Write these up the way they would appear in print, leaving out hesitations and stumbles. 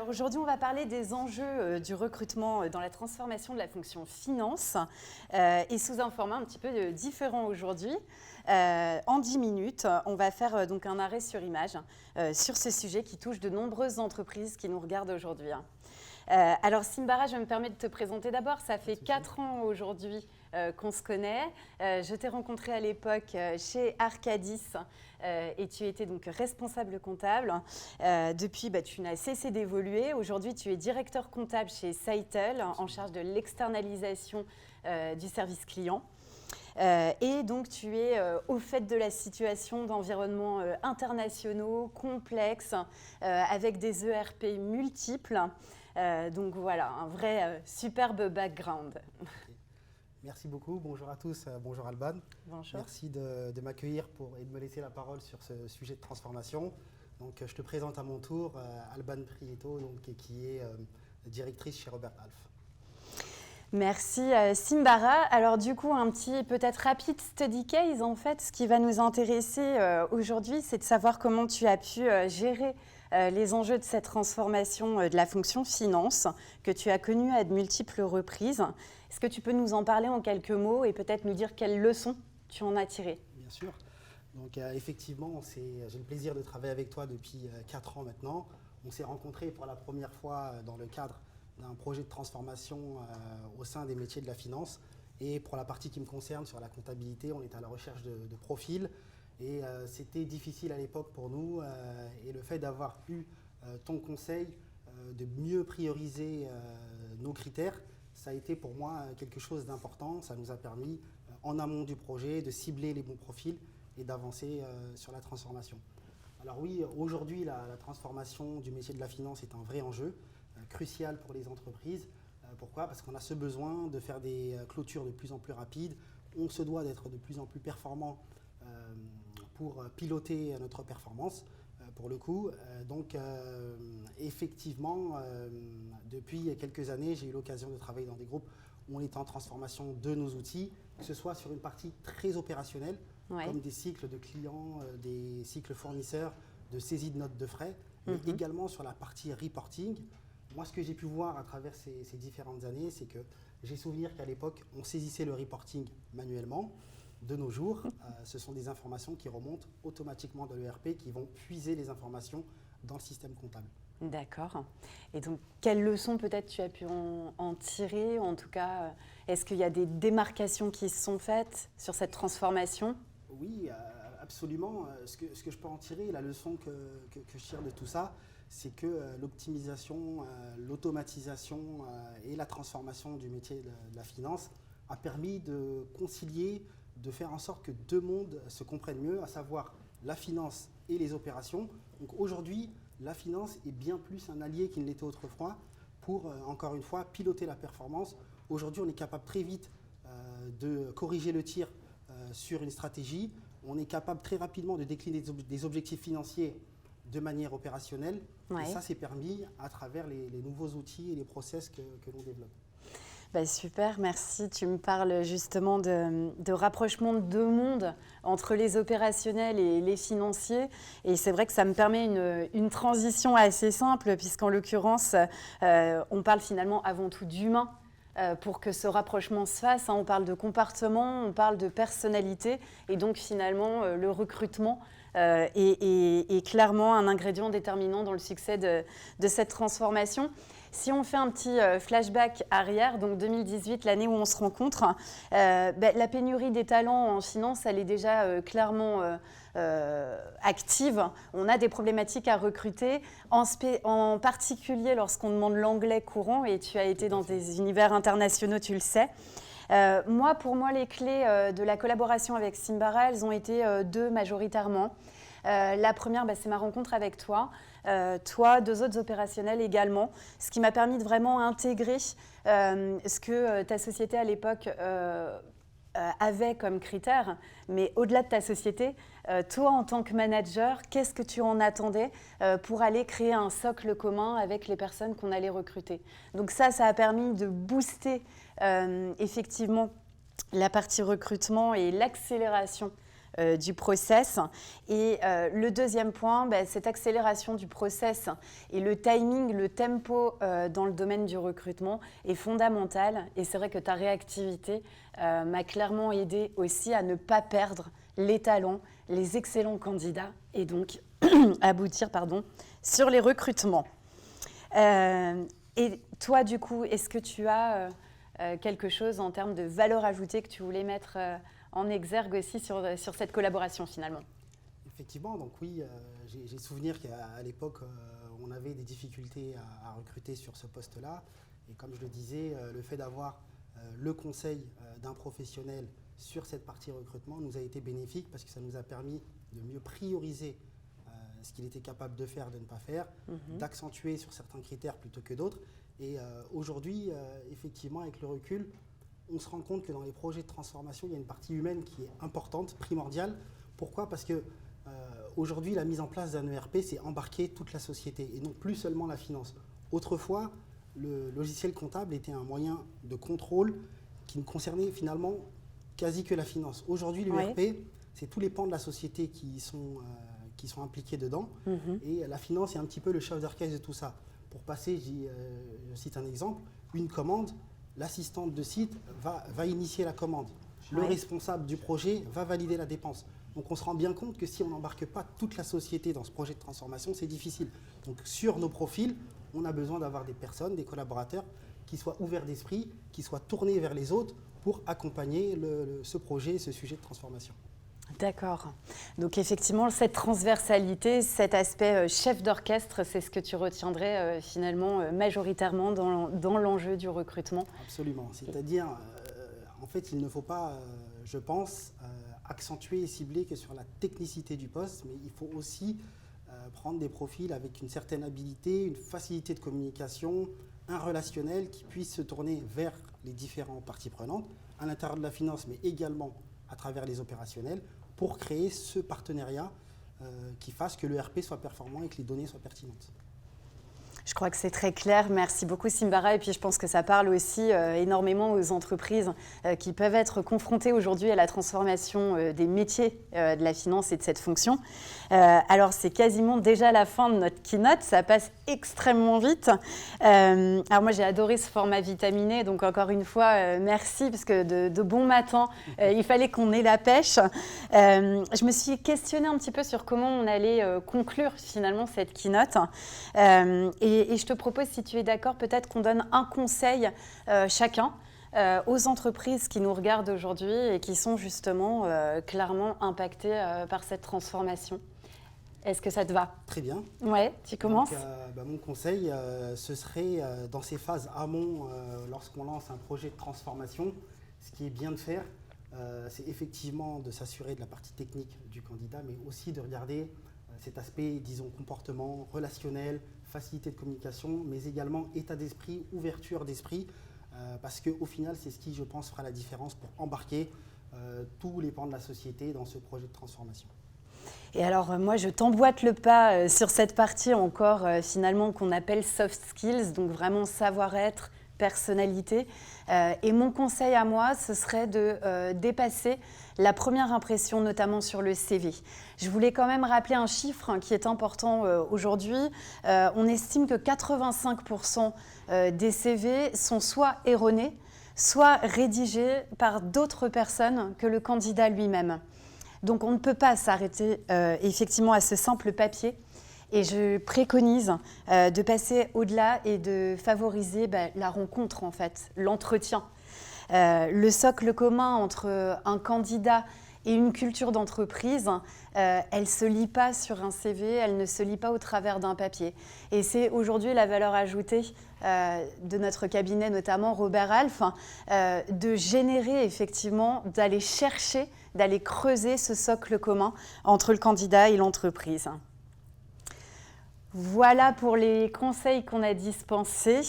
Alors aujourd'hui, on va parler des enjeux du recrutement dans la transformation de la fonction finance et sous un format un petit peu différent aujourd'hui. En 10 minutes, on va faire donc un arrêt sur image sur ce sujet qui touche de nombreuses entreprises qui nous regardent aujourd'hui. Alors Simbara, je me permets de te présenter d'abord. Ça fait 4 ans aujourd'hui qu'on se connaît. Je t'ai rencontré à l'époque chez Arcadis et tu étais donc responsable comptable. Depuis, tu n'as cessé d'évoluer. Aujourd'hui, tu es directeur comptable chez Seitel en charge de l'externalisation du service client. Et donc, tu es au fait de la situation d'environnements internationaux, complexes, avec des ERP multiples. Donc voilà, un vrai superbe background. Okay. Merci beaucoup, bonjour à tous, bonjour Alban. Bonjour. Merci de m'accueillir et de me laisser la parole sur ce sujet de transformation. Donc, je te présente à mon tour Alban Prieto, qui est directrice chez Robert Half. Merci Simbara. Alors du coup, un petit peut-être rapide study case en fait. Ce qui va nous intéresser aujourd'hui, c'est de savoir comment tu as pu gérer les enjeux de cette transformation de la fonction finance que tu as connue à de multiples reprises. Est-ce que tu peux nous en parler en quelques mots et peut-être nous dire quelles leçons tu en as tirées? Bien sûr. Donc effectivement, j'ai le plaisir de travailler avec toi depuis 4 ans maintenant. On s'est rencontrés pour la première fois dans le cadre d'un projet de transformation au sein des métiers de la finance. Et pour la partie qui me concerne, sur la comptabilité, on est à la recherche de profils. Et c'était difficile à l'époque pour nous. Et le fait d'avoir eu ton conseil, de mieux prioriser nos critères, ça a été pour moi quelque chose d'important. Ça nous a permis, en amont du projet, de cibler les bons profils et d'avancer sur la transformation. Alors oui, aujourd'hui, la transformation du métier de la finance est un vrai enjeu, crucial pour les entreprises. Pourquoi? Parce qu'on a ce besoin de faire des clôtures de plus en plus rapides. On se doit d'être de plus en plus performant pour piloter notre performance, pour le coup. Donc, effectivement, depuis quelques années, j'ai eu l'occasion de travailler dans des groupes où on est en transformation de nos outils, que ce soit sur une partie très opérationnelle, comme des cycles de clients, des cycles fournisseurs, de saisie de notes de frais, mais également sur la partie reporting. Moi, ce que j'ai pu voir à travers ces différentes années, c'est que j'ai souvenir qu'à l'époque, on saisissait le reporting manuellement. De nos jours, ce sont des informations qui remontent automatiquement de l'ERP, qui vont puiser les informations dans le système comptable. D'accord. Et donc, quelles leçons peut-être tu as pu en tirer? En tout cas, est-ce qu'il y a des démarcations qui se sont faites sur cette transformation? Oui, absolument. Ce que je peux en tirer, la leçon que je tire de tout ça, c'est que l'optimisation, l'automatisation et la transformation du métier de la finance a permis de concilier, de faire en sorte que deux mondes se comprennent mieux, à savoir la finance et les opérations. Donc aujourd'hui, la finance est bien plus un allié qu'il ne l'était autrefois pour, encore une fois, piloter la performance. Aujourd'hui, on est capable très vite de corriger le tir sur une stratégie. On est capable très rapidement de décliner des objectifs financiers de manière opérationnelle. Ouais. Et ça, c'est permis à travers les nouveaux outils et les process que l'on développe. Super, merci. Tu me parles justement de rapprochement de deux mondes entre les opérationnels et les financiers. Et c'est vrai que ça me permet une transition assez simple, puisqu'en l'occurrence, on parle finalement avant tout d'humain. Pour que ce rapprochement se fasse, on parle de comportement, on parle de personnalité. Et donc finalement, le recrutement est clairement un ingrédient déterminant dans le succès de cette transformation. Si on fait un petit flashback arrière, donc 2018, l'année où on se rencontre, la pénurie des talents en finance, elle est déjà clairement active. On a des problématiques à recruter, en particulier lorsqu'on demande l'anglais courant, et tu as été dans des univers internationaux, tu le sais. Pour moi, les clés de la collaboration avec Simbara, elles ont été deux majoritairement. La première, c'est ma rencontre avec toi. Toi, deux autres opérationnels également, ce qui m'a permis de vraiment intégrer ce que ta société à l'époque avait comme critère, mais au-delà de ta société, toi en tant que manager, qu'est-ce que tu en attendais pour aller créer un socle commun avec les personnes qu'on allait recruter? Donc ça a permis de booster effectivement la partie recrutement et l'accélération du process. Et le deuxième point, cette accélération du process et le timing, le tempo dans le domaine du recrutement est fondamental. Et c'est vrai que ta réactivité m'a clairement aidé aussi à ne pas perdre les talents, les excellents candidats et donc aboutir sur les recrutements. Et toi, du coup, est-ce que tu as quelque chose en termes de valeur ajoutée que tu voulais mettre en exergue aussi sur cette collaboration finalement? Effectivement, donc oui, j'ai souvenir qu'à l'époque, on avait des difficultés à recruter sur ce poste-là. Et comme je le disais, le fait d'avoir le conseil d'un professionnel sur cette partie recrutement nous a été bénéfique parce que ça nous a permis de mieux prioriser ce qu'il était capable de faire, de ne pas faire, d'accentuer sur certains critères plutôt que d'autres. Et aujourd'hui, effectivement, avec le recul, on se rend compte que dans les projets de transformation, il y a une partie humaine qui est importante, primordiale. Pourquoi ? Parce que aujourd'hui, la mise en place d'un ERP, c'est embarquer toute la société et non plus seulement la finance. Autrefois, le logiciel comptable était un moyen de contrôle qui ne concernait finalement quasi que la finance. Aujourd'hui, l'ERP, c'est tous les pans de la société qui sont impliqués dedans. Et la finance est un petit peu le chef d'orchestre de tout ça. Pour passer, je cite un exemple, une commande, l'assistante de site va initier la commande. Le responsable du projet va valider la dépense. Donc on se rend bien compte que si on n'embarque pas toute la société dans ce projet de transformation, c'est difficile. Donc sur nos profils, on a besoin d'avoir des personnes, des collaborateurs qui soient ouverts d'esprit, qui soient tournés vers les autres pour accompagner ce projet, ce sujet de transformation. D'accord. Donc effectivement, cette transversalité, cet aspect chef d'orchestre, c'est ce que tu retiendrais finalement majoritairement dans l'enjeu du recrutement. Absolument. C'est-à-dire, en fait, il ne faut pas, je pense, accentuer et cibler que sur la technicité du poste, mais il faut aussi prendre des profils avec une certaine habilité, une facilité de communication, un relationnel qui puisse se tourner vers les différentes parties prenantes, à l'intérieur de la finance, mais également à travers les opérationnels, pour créer ce partenariat qui fasse que l'ERP soit performant et que les données soient pertinentes. Je crois que c'est très clair. Merci beaucoup Simbara. Et puis je pense que ça parle aussi énormément aux entreprises qui peuvent être confrontées aujourd'hui à la transformation des métiers de la finance et de cette fonction. Alors c'est quasiment déjà la fin de notre keynote. Ça passe extrêmement vite. Alors moi j'ai adoré ce format vitaminé. Donc encore une fois, merci parce que de bon matin, il fallait qu'on ait la pêche. Je me suis questionnée un petit peu sur comment on allait conclure finalement cette keynote. Et je te propose, si tu es d'accord, peut-être qu'on donne un conseil chacun aux entreprises qui nous regardent aujourd'hui et qui sont justement clairement impactées par cette transformation. Est-ce que ça te va? Très bien. Ouais, tu commences. Donc, mon conseil, ce serait dans ces phases amont, lorsqu'on lance un projet de transformation, ce qui est bien de faire, c'est effectivement de s'assurer de la partie technique du candidat, mais aussi de regarder cet aspect, disons, comportement, relationnel, facilité de communication, mais également état d'esprit, ouverture d'esprit, parce qu'au final, c'est ce qui, je pense, fera la différence pour embarquer tous les pans de la société dans ce projet de transformation. Et alors, moi, je t'emboîte le pas sur cette partie encore, finalement, qu'on appelle soft skills, donc vraiment savoir-être, personnalité. Et mon conseil à moi, ce serait de dépasser la première impression, notamment sur le CV. Je voulais quand même rappeler un chiffre qui est important aujourd'hui. On estime que 85% des CV sont soit erronés, soit rédigés par d'autres personnes que le candidat lui-même. Donc on ne peut pas s'arrêter effectivement à ce simple papier. Et je préconise de passer au-delà et de favoriser la rencontre, en fait, l'entretien. Le socle commun entre un candidat et une culture d'entreprise, elle ne se lit pas sur un CV, elle ne se lit pas au travers d'un papier. Et c'est aujourd'hui la valeur ajoutée de notre cabinet, notamment Robert Half, de générer effectivement, d'aller chercher, d'aller creuser ce socle commun entre le candidat et l'entreprise. Voilà pour les conseils qu'on a dispensés.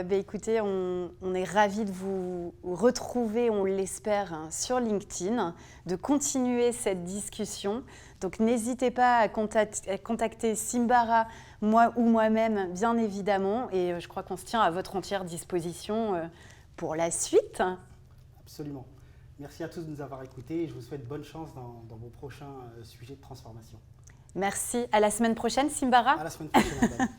Écoutez, on est ravis de vous retrouver, on l'espère, sur LinkedIn, de continuer cette discussion. Donc n'hésitez pas à contacter Simbara, moi ou moi-même, bien évidemment. Et je crois qu'on se tient à votre entière disposition pour la suite. Absolument. Merci à tous de nous avoir écoutés et je vous souhaite bonne chance dans vos prochains sujets de transformation. Merci. À la semaine prochaine, Simbara. À la semaine prochaine, Adèle.